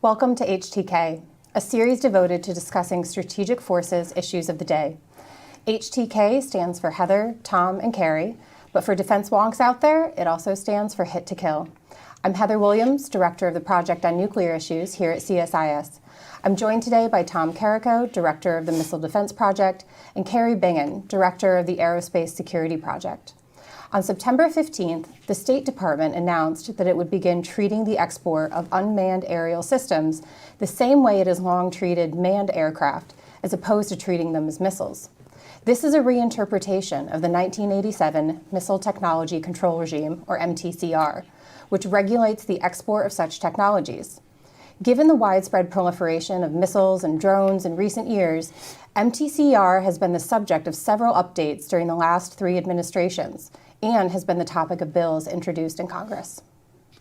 Welcome to HTK, a series devoted to discussing strategic forces issues of the day. HTK stands for Heather, Tom, and Carrie, but for defense wonks out there, it also stands for Hit to Kill. I'm Heather Williams, Director of the Project on Nuclear Issues here at CSIS. I'm joined today by Tom Carrico, Director of the Missile Defense Project, and Carrie Bingham, Director of the Aerospace Security Project. On September 15th, the State Department announced that it would begin treating the export of unmanned aerial systems the same way it has long treated manned aircraft, as opposed to treating them as missiles. This is a reinterpretation of the 1987 Missile Technology Control Regime, or MTCR, which regulates the export of such technologies. Given the widespread proliferation of missiles and drones in recent years, MTCR has been the subject of several updates during the last 3 administrations and has been the topic of bills introduced in Congress.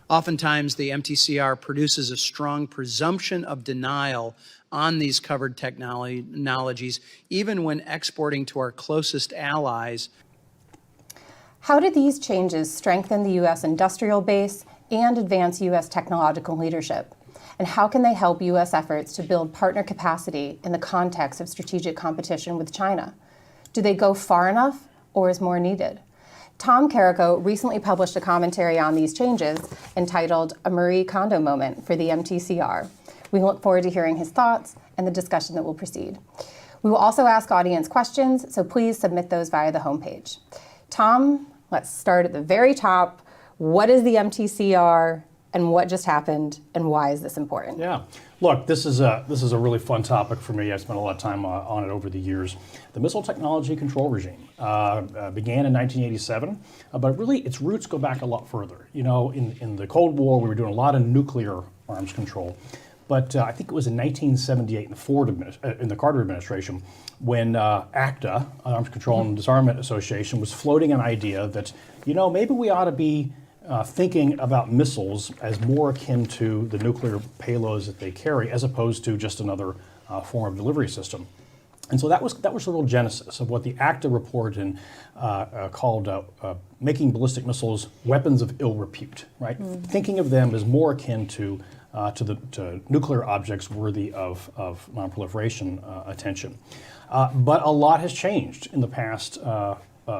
Oftentimes, the MTCR produces a strong presumption of denial on these covered technologies, even when exporting to our closest allies. How do these changes strengthen the U.S. industrial base and advance U.S. technological leadership? And how can they help U.S. efforts to build partner capacity in the context of strategic competition with China? Do they go far enough, or is more needed? Tom Carrico recently published a commentary on these changes entitled A Marie Kondo Moment for the MTCR. We look forward to hearing his thoughts and the discussion that will proceed. We will also ask audience questions, so please submit those via the homepage. Tom, let's start at the very top. What is the MTCR, and what just happened, and why is this important? Yeah, look, this is a really fun topic for me. I spent a lot of time on it over the years. The Missile Technology Control Regime began in 1987, but really its roots go back a lot further. You know, in the Cold War, we were doing a lot of nuclear arms control, but I think it was in 1978 in the Carter administration when ACTA, Arms Control and Disarmament Association, was floating an idea that, you know, maybe we ought to be thinking about missiles as more akin to the nuclear payloads that they carry, as opposed to just another form of delivery system. And so that was the real genesis of what the ACTA report called making ballistic missiles weapons of ill repute, right? Thinking of them as more akin to nuclear objects worthy of non-proliferation attention. But a lot has changed in the past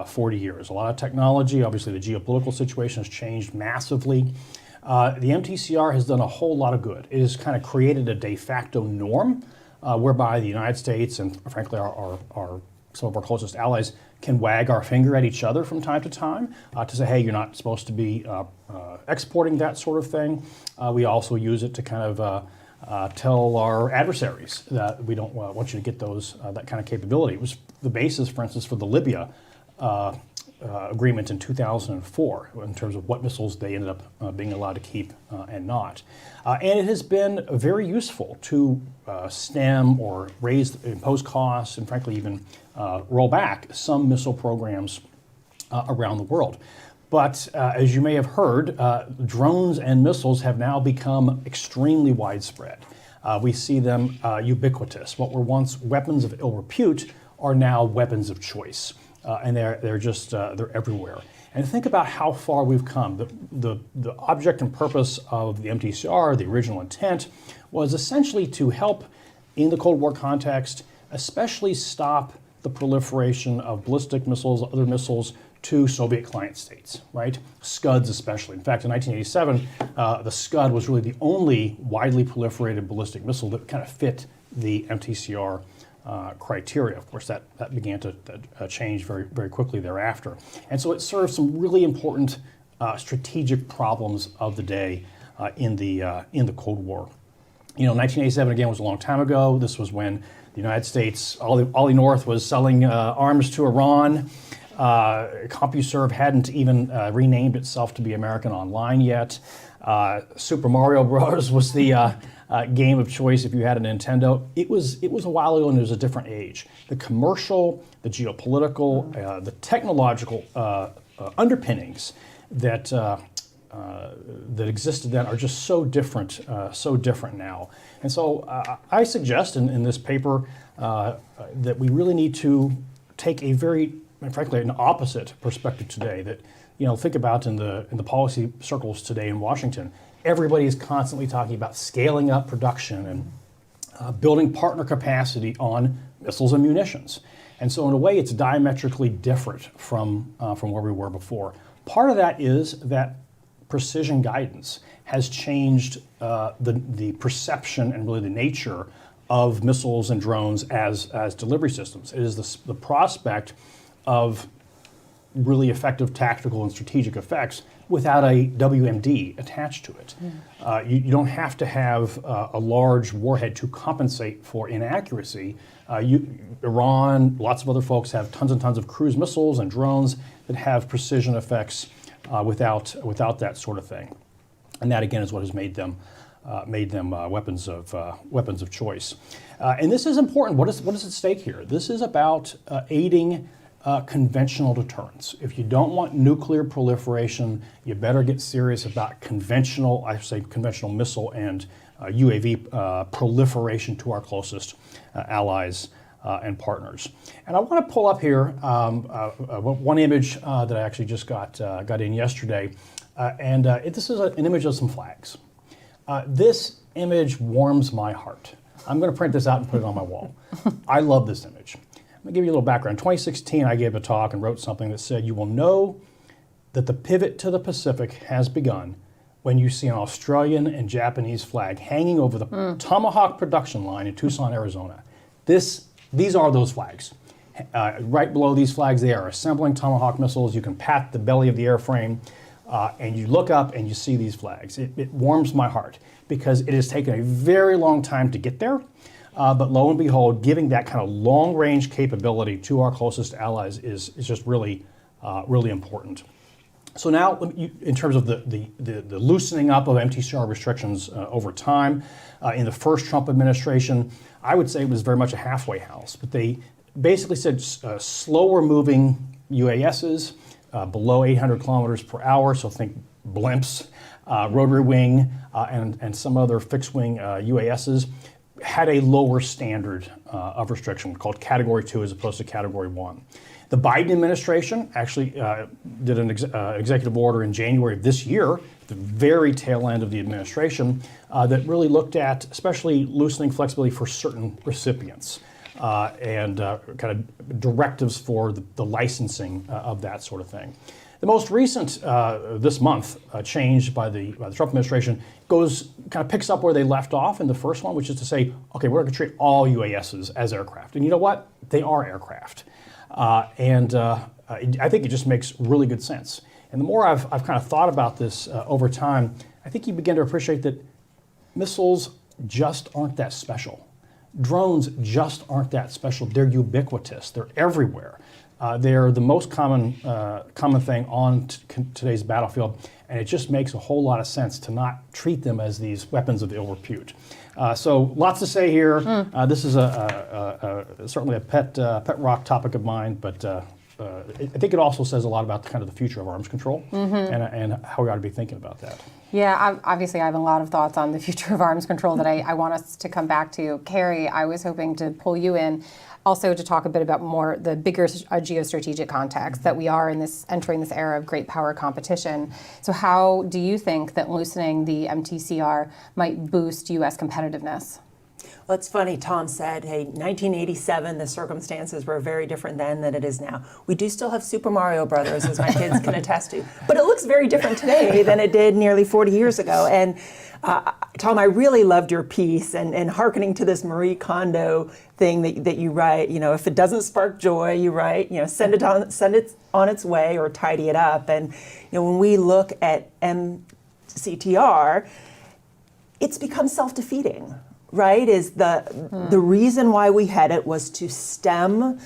40 years. A lot of technology, obviously the geopolitical situation has changed massively. The MTCR has done a whole lot of good. It has kind of created a de facto norm whereby the United States and frankly some of our closest allies can wag our finger at each other from time to time to say, hey, you're not supposed to be exporting that sort of thing. We also use it to kind of tell our adversaries that we don't want you to get that kind of capability. It was the basis, for instance, for the Libya agreement in 2004 in terms of what missiles they ended up being allowed to keep and not. And it has been very useful to stem or impose costs and frankly even roll back some missile programs around the world. But as you may have heard, drones and missiles have now become extremely widespread. We see them ubiquitous. What were once weapons of ill repute are now weapons of choice. And they're everywhere. And think about how far we've come. The object and purpose of the MTCR, the original intent, was essentially to help in the Cold War context, especially stop the proliferation of ballistic missiles, other missiles to Soviet client states, right? Scuds especially. In fact, in 1987, the Scud was really the only widely proliferated ballistic missile that kind of fit the MTCR criteria. Of course, that began to change very, very quickly thereafter. And so it served some really important strategic problems of the day in the Cold War. You know, 1987 again was a long time ago. This was when the United States, Ollie North was selling arms to Iran. CompuServe hadn't even renamed itself to be American Online yet. Super Mario Bros. Was the game of choice if you had a Nintendo. It was a while ago and it was a different age. The commercial, the geopolitical, the technological underpinnings that existed then are just so different now. And so I suggest in this paper that we really need to take a very, frankly, an opposite perspective today. That, you know, think about in the policy circles today in Washington. everybody is constantly talking about scaling up production and building partner capacity on missiles and munitions. And so in a way, it's diametrically different from where we were before. Part of that is that precision guidance has changed the perception and really the nature of missiles and drones as delivery systems. It is the prospect of really effective tactical and strategic effects without a WMD attached to it. You don't have to have a large warhead to compensate for inaccuracy. Iran, lots of other folks have tons and tons of cruise missiles and drones that have precision effects without that sort of thing. And that again is what has made them weapons of choice. And this is important. What is at stake here? This is about aiding conventional deterrence. If you don't want nuclear proliferation, you better get serious about conventional missile and UAV proliferation to our closest allies and partners. And I want to pull up here one image that I actually just got in yesterday. This is an image of some flags. This image warms my heart. I'm going to print this out and put it on my wall. I love this image. I'm going to give you a little background. In 2016, I gave a talk and wrote something that said, you will know that the pivot to the Pacific has begun when you see an Australian and Japanese flag hanging over the Tomahawk production line in Tucson, Arizona. These are those flags. Right below these flags, they are assembling Tomahawk missiles. You can pat the belly of the airframe, and you look up and you see these flags. It warms my heart because it has taken a very long time to get there. But lo and behold, giving that kind of long-range capability to our closest allies is just really, really important. So now, in terms of the loosening up of MTCR restrictions over time, in the first Trump administration, I would say it was very much a halfway house. But they basically said slower-moving UASs below 800 kilometers per hour, so think blimps, rotary wing, and some other fixed-wing UASs, had a lower standard of restriction called Category 2 as opposed to Category 1. The Biden administration actually did an executive order in January of this year, the very tail end of the administration, that really looked at especially loosening flexibility for certain recipients and kind of directives for the licensing of that sort of thing. The most recent, this month, change by the Trump administration picks up where they left off in the first one, which is to say, okay, we're going to treat all UASs as aircraft. And you know what? They are aircraft. I think it just makes really good sense. And the more I've kind of thought about this over time, I think you begin to appreciate that missiles just aren't that special. Drones just aren't that special. They're ubiquitous. They're everywhere. They're the most common thing on today's battlefield, and it just makes a whole lot of sense to not treat them as these weapons of ill repute. So lots to say here. This is certainly a pet rock topic of mine, but I think it also says a lot about the future of arms control and how we ought to be thinking about that. Yeah, obviously I have a lot of thoughts on the future of arms control that I want us to come back to. Carrie, I was hoping to pull you in also to talk a bit about more the bigger geostrategic context that we are entering this era of great power competition. So how do you think that loosening the MTCR might boost U.S. competitiveness? Well, it's funny, Tom said, hey, 1987, the circumstances were very different then than it is now. We do still have Super Mario Brothers, as my kids can attest to, but it looks very different today than it did nearly 40 years ago. And Tom, I really loved your piece and hearkening to this Marie Kondo thing that you write, if it doesn't spark joy, you write, send it on its way or tidy it up. And, when we look at MTCR, it's become self-defeating. Right, is the reason why we had it was to stem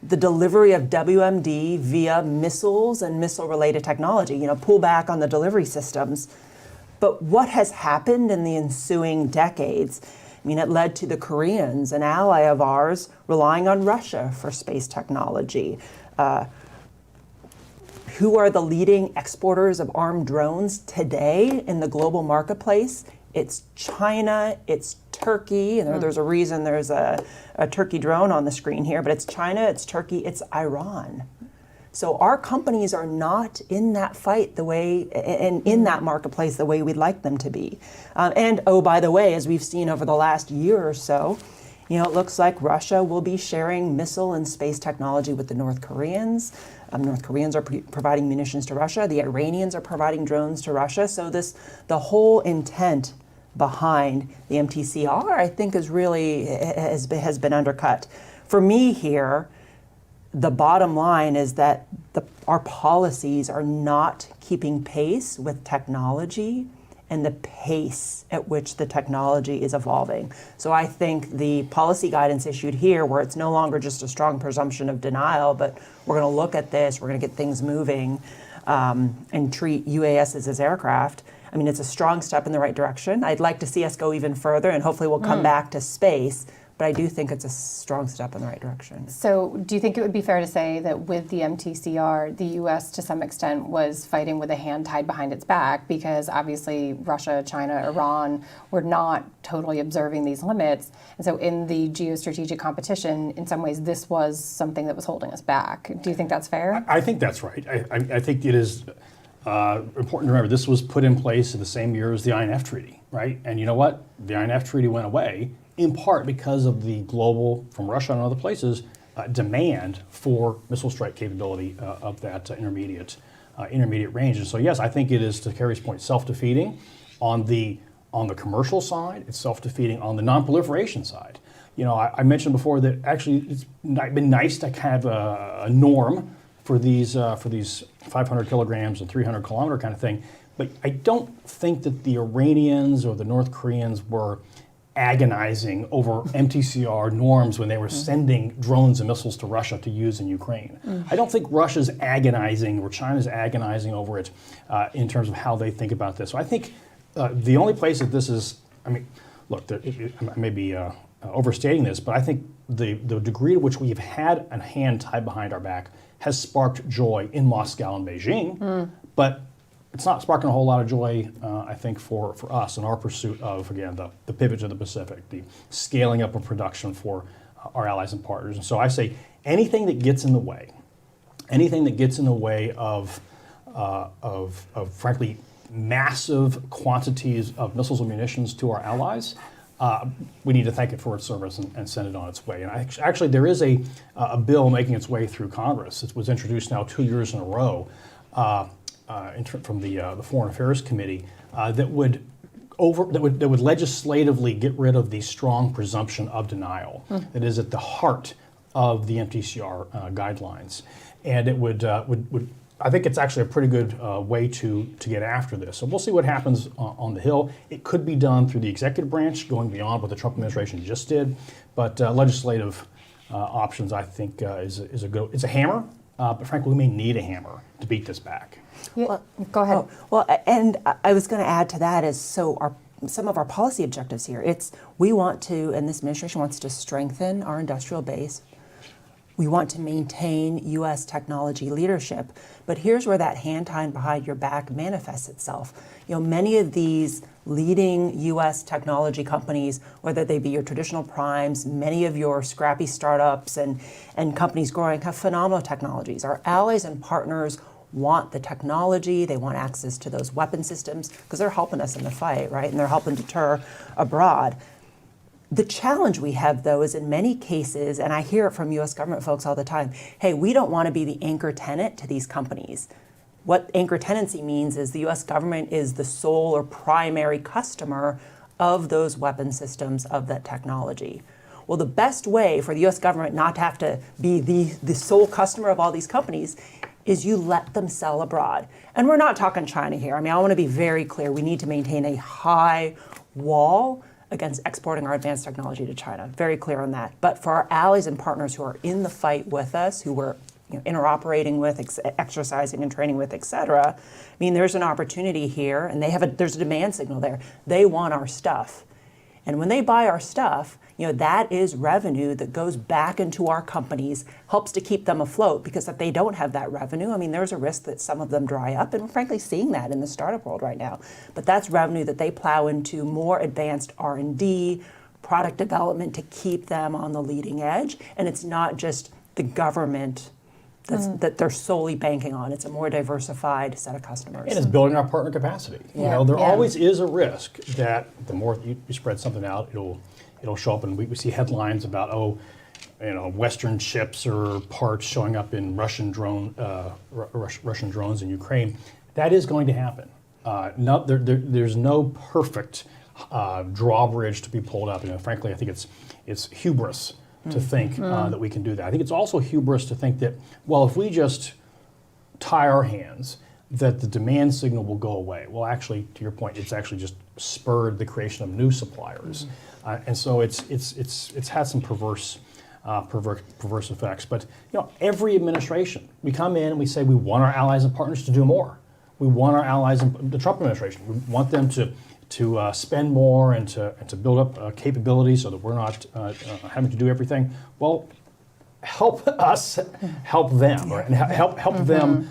the delivery of WMD via missiles and missile-related technology, pull back on the delivery systems. But what has happened in the ensuing decades? It led to the Koreans, an ally of ours, relying on Russia for space technology. Who are the leading exporters of armed drones today in the global marketplace? It's China, it's Turkey, and there's a reason there's a Turkey drone on the screen here, but it's China, it's Turkey, it's Iran. So our companies are not in that fight the way, and in that marketplace the way we'd like them to be. And oh, by the way, as we've seen over the last year or so, it looks like Russia will be sharing missile and space technology with the North Koreans. North Koreans are providing munitions to Russia. The Iranians are providing drones to Russia. So the whole intent behind the MTCR, I think, has been undercut. For me here, the bottom line is that our policies are not keeping pace with technology and the pace at which the technology is evolving. So I think the policy guidance issued here, where it's no longer just a strong presumption of denial, but we're going to look at this, we're going to get things moving, and treat UASs as aircraft. I mean, it's a strong step in the right direction. I'd like to see us go even further, and hopefully we'll come back to space. But I do think it's a strong step in the right direction. So do you think it would be fair to say that with the MTCR, the U.S. to some extent was fighting with a hand tied behind its back, because obviously Russia, China, Iran were not totally observing these limits. And so in the geostrategic competition, in some ways, this was something that was holding us back. Do you think that's fair? I think that's right. I think it is important to remember this was put in place in the same year as the INF Treaty, right? And you know what? The INF Treaty went away, in part because of the global, from Russia and other places, demand for missile strike capability of that intermediate range. And so yes, I think it is, to Carrie's point, self-defeating on the commercial side. It's self-defeating on the non-proliferation side. I mentioned before that actually it's been nice to have a norm for these 500 kilograms and 300 kilometer kind of thing. But I don't think that the Iranians or the North Koreans were agonizing over MTCR norms when they were sending drones and missiles to Russia to use in Ukraine. I don't think Russia's agonizing or China's agonizing over it in terms of how they think about this. So I think the only place that this is, look, I may be overstating this, but I think the degree to which we've had a hand tied behind our back has sparked joy in Moscow and Beijing, but it's not sparking a whole lot of joy, I think, for us in our pursuit of, again, the pivot to the Pacific, the scaling up of production for our allies and partners. And so I say anything that gets in the way, of frankly, massive quantities of missiles and munitions to our allies, we need to thank it for its service and send it on its way. And actually, there is a bill making its way through Congress. It was introduced now 2 years in a row, from the Foreign Affairs Committee, that would legislatively get rid of the strong presumption of denial that is at the heart of the MTCR guidelines, and it would I think it's actually a pretty good way to get after this. So we'll see what happens on the Hill. It could be done through the executive branch, going beyond what the Trump administration just did, but legislative options, I think, is a hammer. But frankly, we may need a hammer to beat this back. Yeah, go ahead. And I was going to add to that is some of our policy objectives here. We want to, and this administration wants to strengthen our industrial base. We want to maintain U.S. technology leadership. But here's where that hand tied behind your back manifests itself. Many of these leading U.S. technology companies, whether they be your traditional primes, many of your scrappy startups and companies growing, have phenomenal technologies. Our allies and partners want the technology, they want access to those weapon systems, because they're helping us in the fight, right? And they're helping deter abroad. The challenge we have, though, is in many cases, and I hear it from U.S. government folks all the time, hey, we don't want to be the anchor tenant to these companies. What anchor tenancy means is the U.S. government is the sole or primary customer of those weapon systems, of that technology. Well, the best way for the U.S. government not to have to be the sole customer of all these companies is you let them sell abroad. And we're not talking China here. I want to be very clear. We need to maintain a high wall against exporting our advanced technology to China. Very clear on that. But for our allies and partners who are in the fight with us, who we're interoperating with, exercising and training with, et cetera, there's an opportunity here, and there's a demand signal there. They want our stuff. And when they buy our stuff, that is revenue that goes back into our companies, helps to keep them afloat, because if they don't have that revenue, there's a risk that some of them dry up, and we're frankly seeing that in the startup world right now. But that's revenue that they plow into more advanced R&D, product development to keep them on the leading edge. And it's not just the government that they're solely banking on. It's a more diversified set of customers. And it's building our partner capacity. You know, there always is a risk that the more you spread something out, it'll show up, and we see headlines about, Western ships or parts showing up in Russian drones in Ukraine. That is going to happen. There's no perfect drawbridge to be pulled up. Frankly, I think it's hubris to think that we can do that. I think it's also hubris to think that, well, if we just tie our hands, that the demand signal will go away. Well, actually, to your point, it's actually just spurred the creation of new suppliers, and so it's had some perverse effects. But every administration, we come in and we say we want our allies and partners to do more. We want our allies in the Trump administration. We want them to spend more and to build up capabilities so that we're not having to do everything. Well, help us help them, right? And help them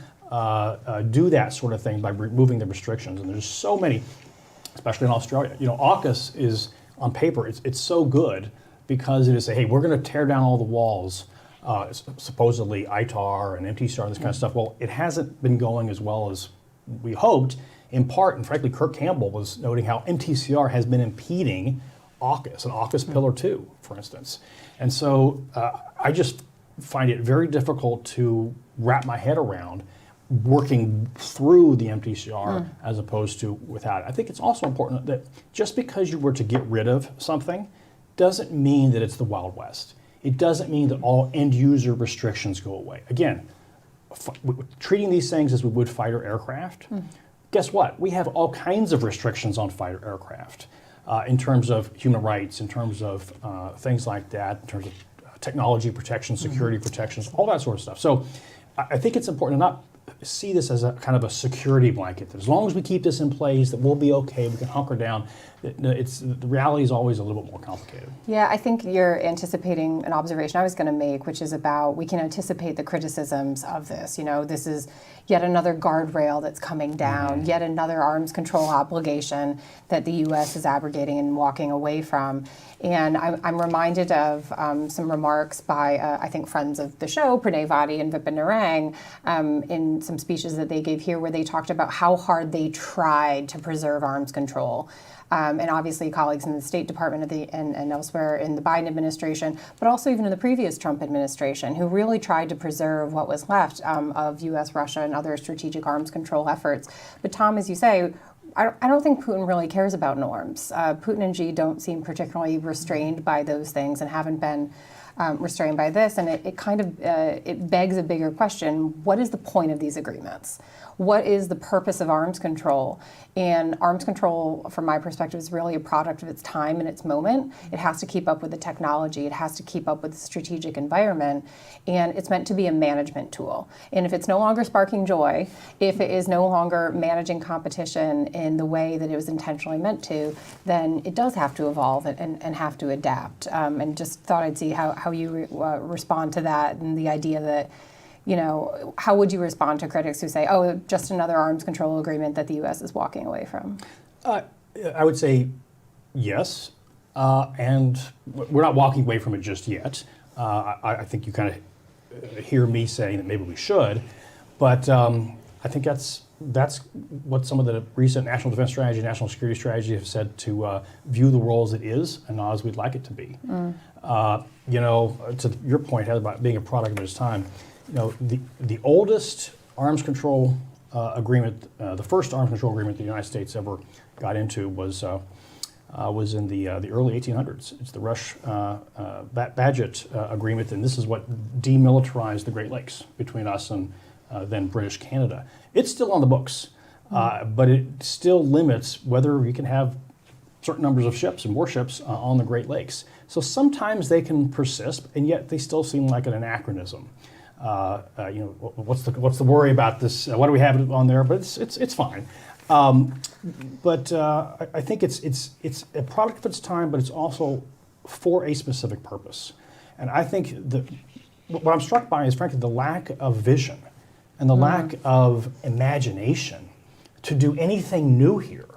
do that sort of thing by removing the restrictions. And there's so many, especially in Australia. AUKUS is, on paper, it's so good because it is, hey, we're going to tear down all the walls, supposedly ITAR and MTCR, this kind of stuff. Well, it hasn't been going as well as we hoped, in part, and frankly, Kirk Campbell was noting how MTCR has been impeding AUKUS and AUKUS Pillar 2, for instance. And so I just find it very difficult to wrap my head around working through the MTCR as opposed to without it. I think it's also important that just because you were to get rid of something doesn't mean that it's the Wild West. It doesn't mean that all end user restrictions go away. Again, treating these things as we would fighter aircraft, guess what? We have all kinds of restrictions on fighter aircraft in terms of human rights, in terms of things like that, in terms of technology protection, security protections, all that sort of stuff. So I think it's important to not see this as a kind of a security blanket, that as long as we keep this in place, that we'll be okay, we can hunker down. The reality is always a little bit more complicated. Yeah, I think you're anticipating an observation I was going to make, which is about we can anticipate the criticisms of this. This is yet another guardrail that's coming down, yet another arms control obligation that the U.S. is abrogating and walking away from. And I'm reminded of some remarks by, I think, friends of the show, Pranay Vadi and Vipin Narang, in some speeches that they gave here where they talked about how hard they tried to preserve arms control. And obviously colleagues in the State Department and elsewhere in the Biden administration, but also even in the previous Trump administration, who really tried to preserve what was left of U.S., Russia, and other strategic arms control efforts. But Tom, as you say, I don't think Putin really cares about norms. Putin and Xi don't seem particularly restrained by those things and haven't been restrained by this. And it kind of it begs a bigger question. What is the point of these agreements? What is the purpose of arms control? And arms control, from my perspective, is really a product of its time and its moment. It has to keep up with the technology. It has to keep up with the strategic environment. And it's meant to be a management tool. And if it's no longer sparking joy, if it is no longer managing competition in the way that it was intentionally meant to, then it does have to evolve and have to adapt. And just thought I'd see how you respond to that and the idea that, how would you respond to critics who say, oh, just another arms control agreement that the U.S. is walking away from? I would say yes, and we're not walking away from it just yet. I think you kind of hear me saying that maybe we should, but I think that's what some of the recent national defense strategy, national security strategy have said, to view the world as it is and not as we'd like it to be. To your point, Heather, about being a product of its time, the oldest arms control agreement, the first arms control agreement the United States ever got into was in the early 1800s. It's the Rush-Bagehot agreement, and this is what demilitarized the Great Lakes between us and then British Canada. It's still on the books, but it still limits whether you can have certain numbers of ships and warships on the Great Lakes. So sometimes they can persist, and yet they still seem like an anachronism. What's the worry about this? Why do we have it on there? But it's fine. But I think it's a product of its time, but it's also for a specific purpose. And I think what I'm struck by is, frankly, the lack of vision and the lack of imagination to do anything new here.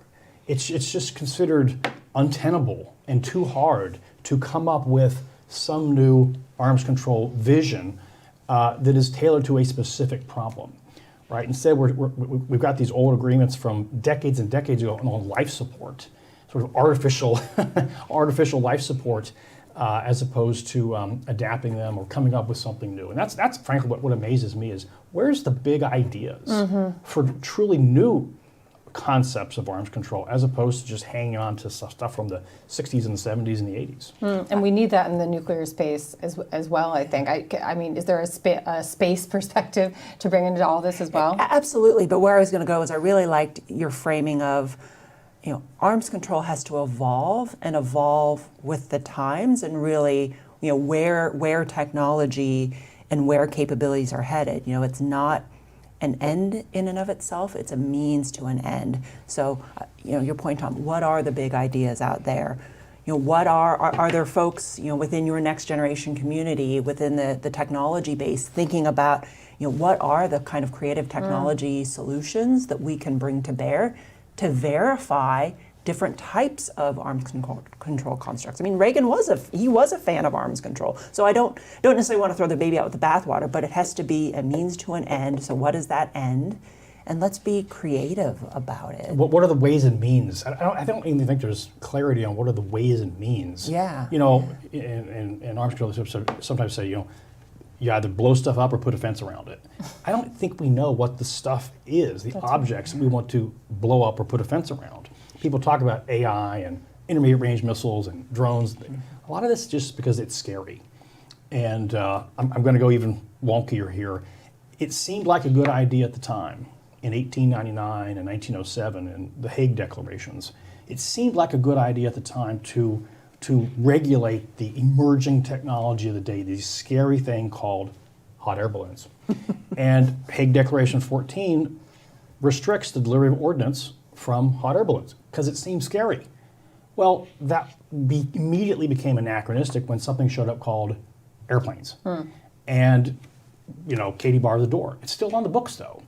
It's just considered untenable and too hard to come up with some new arms control vision that is tailored to a specific problem, right? Instead, we've got these old agreements from decades and decades ago on life support, sort of artificial, artificial life support, as opposed to adapting them or coming up with something new. And that's frankly what amazes me is where's the big ideas for truly new concepts of arms control as opposed to just hanging on to stuff from the 60s and the 70s and the 80s. And we need that in the nuclear space as well, I think. I mean, is there a space perspective to bring into all this as well? Absolutely, but where I was going to go is I really liked your framing of, arms control has to evolve and evolve with the times and really, where technology and where capabilities are headed. It's not an end in and of itself, it's a means to an end. So, your point, Tom, what are the big ideas out there? What are there folks, within your next generation community, within the technology base, thinking about, what are the kind of creative technology solutions that we can bring to bear to verify different types of arms control constructs. I mean, Reagan was a fan of arms control. So I don't necessarily want to throw the baby out with the bathwater, but it has to be a means to an end. So what is that end? And let's be creative about it. What are the ways and means? I don't even think there's clarity on what are the ways and means. Yeah. In arms control, they sometimes say, you either blow stuff up or put a fence around it. I don't think we know what the stuff is, the objects that we want to blow up or put a fence around. People talk about AI and intermediate range missiles and drones. A lot of this is just because it's scary. And I'm going to go even wonkier here. It seemed like a good idea at the time in 1899 and 1907 and the Hague Declarations. It seemed like a good idea at the time to regulate the emerging technology of the day, this scary thing called hot air balloons. And Hague Declaration 14 restricts the delivery of ordnance from hot air balloons because it seems scary. Well, that immediately became anachronistic when something showed up called airplanes. And, Katie barred the door. It's still on the books though.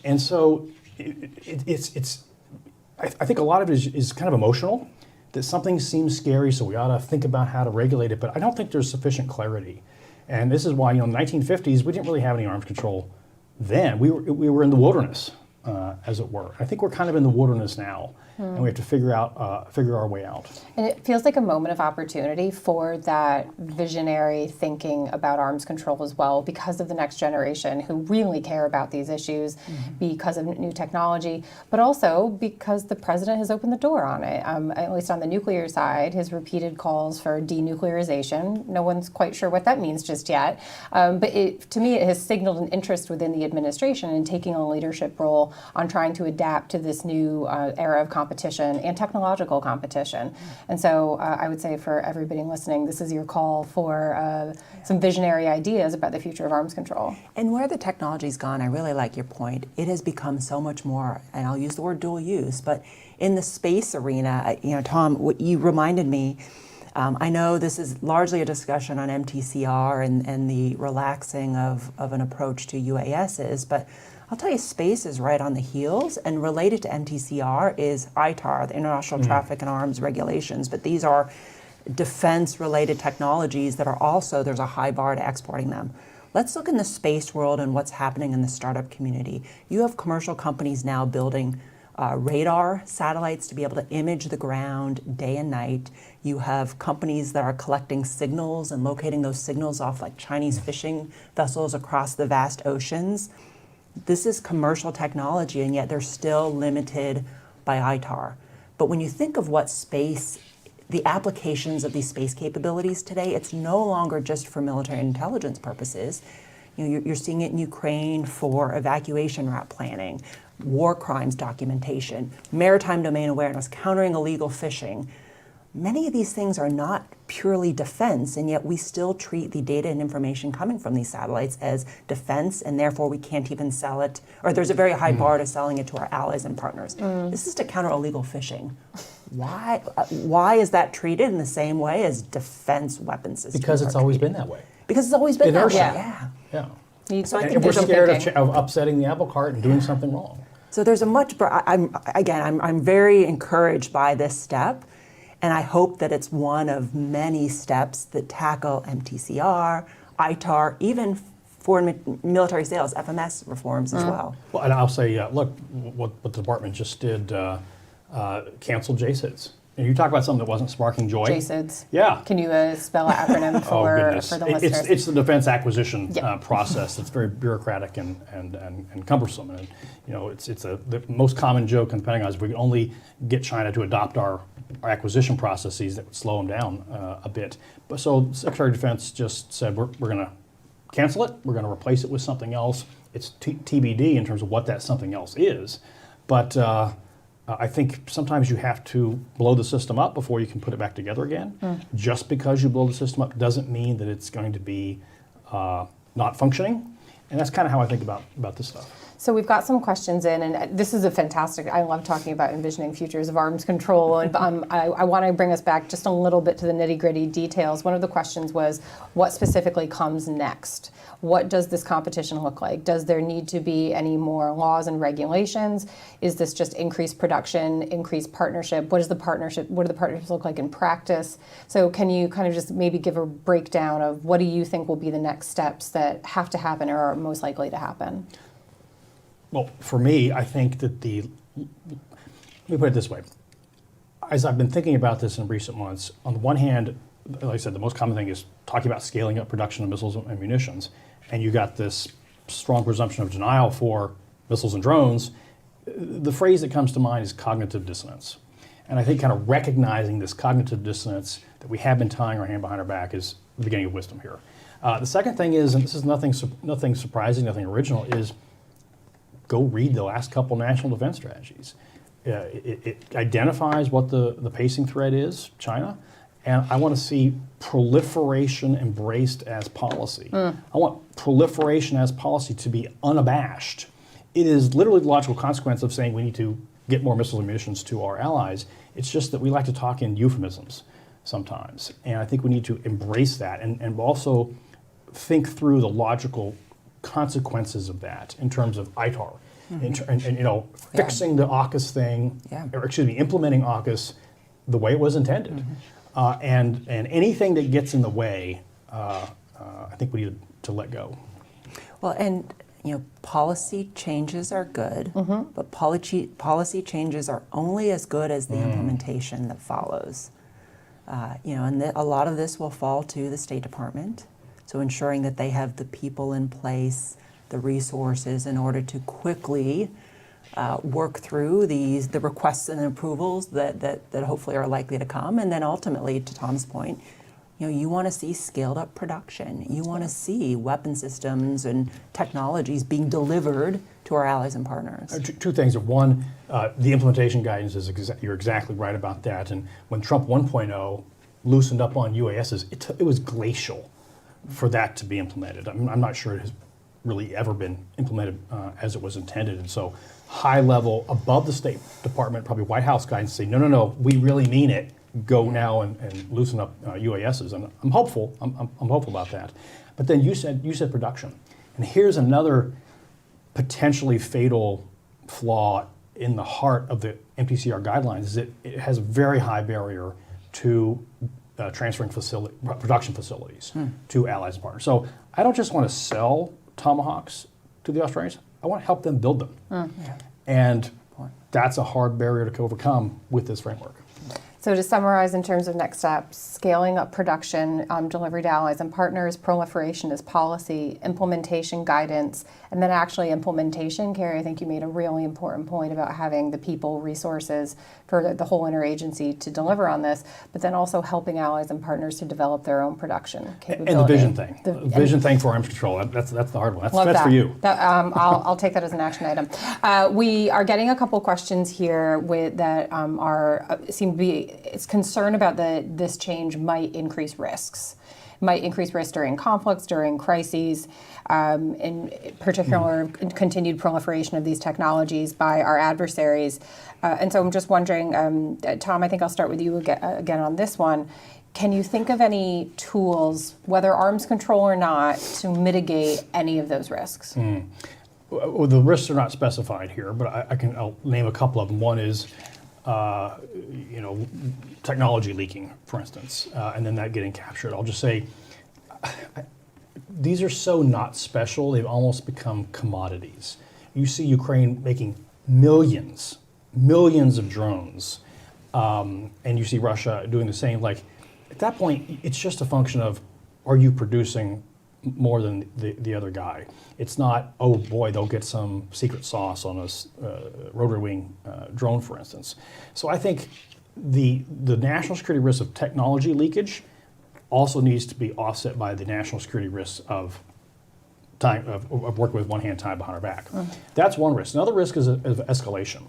And so I think a lot of it is kind of emotional, that something seems scary, so we ought to think about how to regulate it, but I don't think there's sufficient clarity. And this is why, in the 1950s, we didn't really have any arms control then. We were in the wilderness, as it were. I think we're kind of in the wilderness now, and we have to figure our way out. And it feels like a moment of opportunity for that visionary thinking about arms control as well, because of the next generation who really care about these issues, because of new technology, but also because the president has opened the door on it. At least on the nuclear side, his repeated calls for denuclearization. No one's quite sure what that means just yet. But to me, it has signaled an interest within the administration in taking a leadership role on trying to adapt to this new era of competition and technological competition. And so I would say for everybody listening, this is your call for some visionary ideas about the future of arms control. And where the technology's gone, I really like your point. It has become so much more, and I'll use the word dual use, but in the space arena, Tom, what you reminded me, I know this is largely a discussion on MTCR and the relaxing of an approach to UASs, but I'll tell you, space is right on the heels, and related to MTCR is ITAR, the International Traffic in Arms Regulations, but these are defense-related technologies that are also, there's a high bar to exporting them. Let's look in the space world and what's happening in the startup community. You have commercial companies now building radar satellites to be able to image the ground day and night. You have companies that are collecting signals and locating those signals off like Chinese fishing vessels across the vast oceans. This is commercial technology, and yet they're still limited by ITAR. But when you think of what space, the applications of these space capabilities today, it's no longer just for military intelligence purposes. You're seeing it in Ukraine for evacuation route planning, war crimes documentation, maritime domain awareness, countering illegal fishing. Many of these things are not purely defense, and yet we still treat the data and information coming from these satellites as defense, and therefore we can't even sell it, or there's a very high bar to selling it to our allies and partners. This is to counter illegal fishing. Why is that treated in the same way as defense weapon systems? Because it's always been that way. Because it's always been Inertia. that way, Yeah. So I think And we're there's scared of upsetting the apple cart and doing something wrong. So there's a much, I'm very encouraged by this step, and I hope that it's one of many steps that tackle MTCR, ITAR, even foreign military sales, FMS reforms as well. Well, and I'll say, look, what the department just did, canceled JSIDs. And you talk about something that wasn't sparking joy. JSIDs. Yeah. Can you spell an acronym Oh, goodness. for the listeners? It's the defense acquisition Yeah. process. It's very bureaucratic and cumbersome. And it's the most common joke in the Pentagon is if we could only get China to adopt our acquisition processes, that would slow them down a bit. But so the Secretary of Defense just said we're going to cancel it. We're going to replace it with something else. It's TBD in terms of what that something else is. But I think sometimes you have to blow the system up before you can put it back together again. Just because you blow the system up doesn't mean that it's going to be not functioning. And that's kind of how I think about this stuff. So we've got some questions in, and this is a fantastic, I love talking about envisioning futures of arms control, and I want to bring us back just a little bit to the nitty-gritty details. One of the questions was, what specifically comes next? What does this competition look like? Does there need to be any more laws and regulations? Is this just increased production, increased partnership? What do the partnerships look like in practice? So can you kind of just maybe give a breakdown of what do you think will be the next steps that have to happen or are most likely to happen? Well, for me, I think that let me put it this way. As I've been thinking about this in recent months, on the one hand, like I said, the most common thing is talking about scaling up production of missiles and munitions. And you got this strong presumption of denial for missiles and drones. The phrase that comes to mind is cognitive dissonance. And I think kind of recognizing this cognitive dissonance that we have been tying our hand behind our back is the beginning of wisdom here. The second thing is, and this is nothing surprising, nothing original, is go read the last couple national defense strategies. It identifies what the pacing threat is, China, and I want to see proliferation embraced as policy. I want proliferation as policy to be unabashed. It is literally the logical consequence of saying we need to get more missiles and munitions to our allies. It's just that we like to talk in euphemisms sometimes, and I think we need to embrace that and also think through the logical consequences of that in terms of ITAR, and fixing the AUKUS thing, or excuse me, implementing AUKUS the way it was intended, and anything that gets in the way, I think we need to let go. Well, and policy changes are good, but policy changes are only as good as the implementation that follows. And a lot of this will fall to the State Department. So ensuring that they have the people in place, the resources in order to quickly work through the requests and approvals that hopefully are likely to come. And then ultimately, to Tom's point, you want to see scaled up production. You want to see weapon systems and technologies being delivered to our allies and partners. Two things. One, the implementation guidance you're exactly right about that. And when Trump 1.0 loosened up on UASs, it was glacial for that to be implemented. I'm not sure it has really ever been implemented as it was intended. And so high level, above the State Department, probably White House guidance say, no, we really mean it. Go now and loosen up UASs. And I'm hopeful. I'm hopeful about that. But then you said production. And here's another potentially fatal flaw in the heart of the MTCR guidelines is that it has a very high barrier to transferring production facilities to allies and partners. So I don't just want to sell Tomahawks to the Australians. I want to help them build them. And that's a hard barrier to overcome with this framework. So to summarize in terms of next steps, scaling up production, delivery to allies and partners, proliferation is policy, implementation guidance, and then actually implementation. Carrie, I think you made a really important point about having the people, resources for the whole interagency to deliver on this, but then also helping allies and partners to develop their own production capability. And the vision thing. The vision thing for arms control, that's the hard one. That's for you. I'll take that as an action item. We are getting a couple questions here that seem to be, it's concern about this change might increase risks. Might increase risk during conflicts, during crises, in particular continued proliferation of these technologies by our adversaries. And so I'm just wondering, Tom, I think I'll start with you again on this one. Can you think of any tools, whether arms control or not, to mitigate any of those risks? Well, the risks are not specified here, but I'll name a couple of them. One is technology leaking, for instance, and then that getting captured. I'll just say, these are so not special, they've almost become commodities. You see Ukraine making millions of drones, and you see Russia doing the same. Like, at that point, it's just a function of, are you producing more than the other guy? It's not, oh boy, they'll get some secret sauce on a rotary wing drone, for instance. So I think the national security risk of technology leakage also needs to be offset by the national security risks of working with one hand tied behind our back. That's one risk. Another risk is of escalation,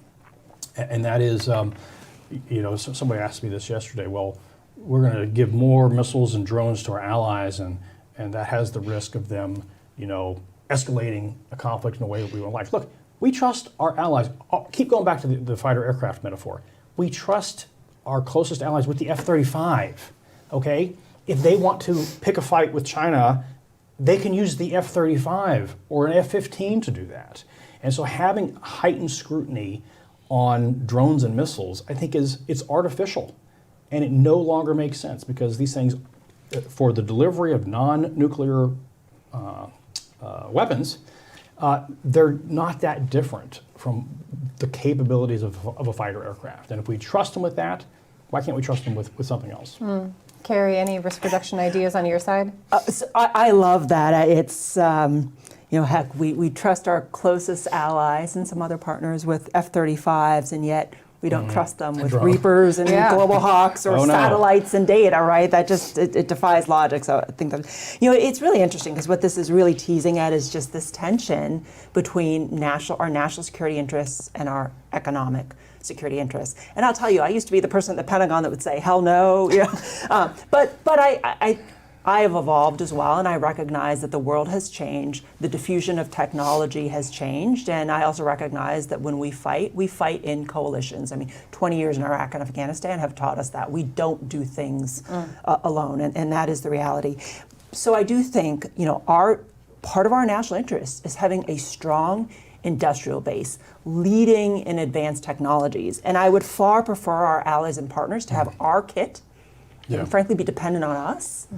and that is, somebody asked me this yesterday. Well, we're going to give more missiles and drones to our allies, and that has the risk of them, escalating a conflict in a way that we don't like. Look, we trust our allies. Keep going back to the fighter aircraft metaphor. We trust our closest allies with the F-35, okay? If they want to pick a fight with China, they can use the F-35 or an F-15 to do that. And so having heightened scrutiny on drones and missiles, I think it's artificial. And it no longer makes sense, because these things, for the delivery of non-nuclear weapons, they're not that different from the capabilities of a fighter aircraft. And if we trust them with that, why can't we trust them with something else? Carrie, any risk reduction ideas on your side? So I love that. It's, heck, we trust our closest allies and some other partners with F-35s, and yet we don't trust them with Reapers and Global Hawks or satellites and data, right? That just, it defies logic. So I think that, it's really interesting, because what this is really teasing at is just this tension between our national security interests and our economic security interests. And I'll tell you, I used to be the person at the Pentagon that would say, hell no. But I have evolved as well, and I recognize that the world has changed. The diffusion of technology has changed, and I also recognize that when we fight in coalitions. I mean, 20 years in Iraq and Afghanistan have taught us that we don't do things alone, and that is the reality. So I do think, part of our national interest is having a strong industrial base, leading in advanced technologies. And I would far prefer our allies and partners to have our kit and frankly be dependent on us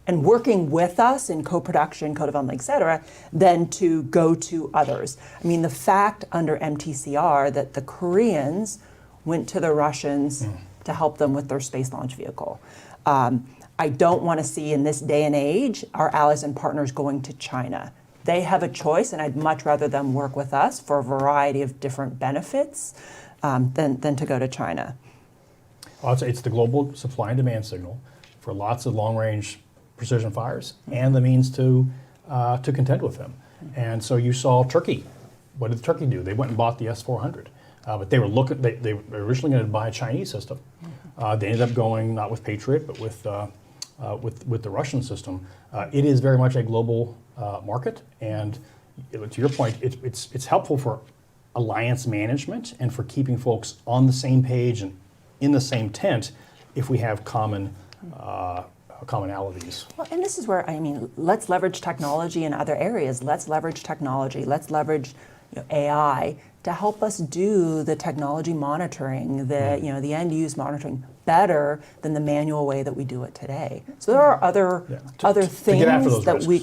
and working with us in co-production, co-development, et cetera, than to go to others. I mean, the fact under MTCR that the Koreans went to the Russians to help them with their space launch vehicle. I don't want to see in this day and age our allies and partners going to China. They have a choice, and I'd much rather them work with us for a variety of different benefits than to go to China. Well, it's the global supply and demand signal for lots of long-range precision fires and the means to contend with them. And so you saw Turkey. What did Turkey do? They went and bought the S-400, but they were originally going to buy a Chinese system. They ended up going not with Patriot, but with the Russian system. It is very much a global market, and to your point, it's helpful for alliance management and for keeping folks on the same page and in the same tent if we have commonalities. Well, and this is where, let's leverage technology in other areas. Let's leverage technology. Let's leverage AI to help us do the technology monitoring, the end use monitoring better than the manual way that we do it today. So there are other things that we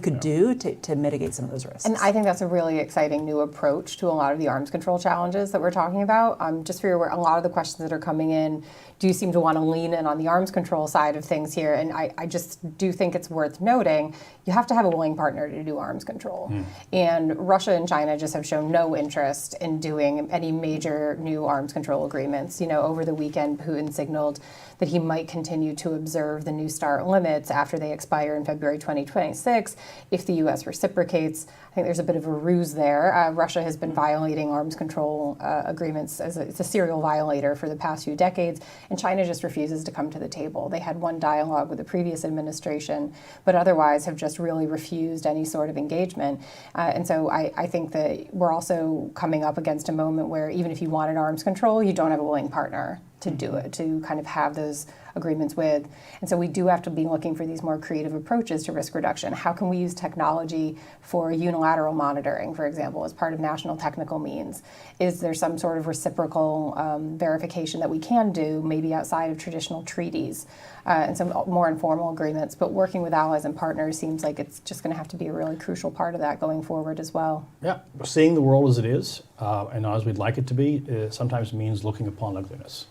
could do to mitigate some of those risks. And I think that's a really exciting new approach to a lot of the arms control challenges that we're talking about. Just for your aware, a lot of the questions that are coming in do seem to want to lean in on the arms control side of things here. And I just do think it's worth noting, you have to have a willing partner to do arms control. And Russia and China just have shown no interest in doing any major new arms control agreements. Over the weekend, Putin signaled that he might continue to observe the New START limits after they expire in February 2026 if the U.S. reciprocates. I think there's a bit of a ruse there. Russia has been violating arms control agreements it's a serial violator for the past few decades, and China just refuses to come to the table. They had one dialogue with the previous administration, but otherwise have just really refused any sort of engagement. And so I think that we're also coming up against a moment where even if you wanted arms control, you don't have a willing partner. to do it, to kind of have those agreements with. And so we do have to be looking for these more creative approaches to risk reduction. How can we use technology for unilateral monitoring, for example, as part of national technical means? Is there some sort of reciprocal verification that we can do, maybe outside of traditional treaties and some more informal agreements? But working with allies and partners seems like it's just going to have to be a really crucial part of that going forward as well. Yeah, seeing the world as it is and not as we'd like it to be sometimes means looking upon ugliness.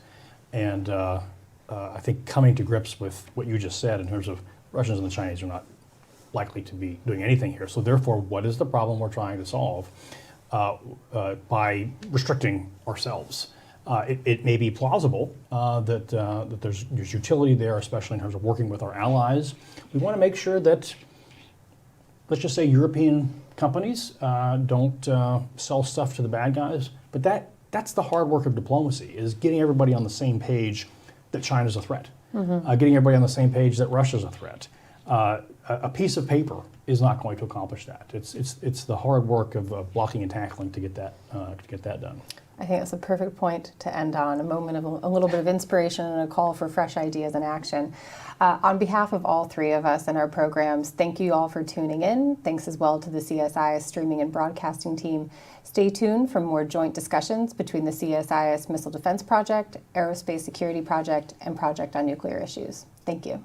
And I think coming to grips with what you just said in terms of Russians and the Chinese are not likely to be doing anything here. So therefore, what is the problem we're trying to solve by restricting ourselves? It may be plausible that there's utility there, especially in terms of working with our allies. We want to make sure that, let's just say, European companies don't sell stuff to the bad guys. But that's the hard work of diplomacy, is getting everybody on the same page that China's a threat, getting everybody on the same page that Russia's a threat. A piece of paper is not going to accomplish that. It's the hard work of blocking and tackling to get that done. I think that's a perfect point to end on, a moment of a little bit of inspiration and a call for fresh ideas and action. On behalf of all three of us and our programs, thank you all for tuning in. Thanks as well to the CSIS streaming and broadcasting team. Stay tuned for more joint discussions between the CSIS Missile Defense Project, Aerospace Security Project, and Project on Nuclear Issues. Thank you.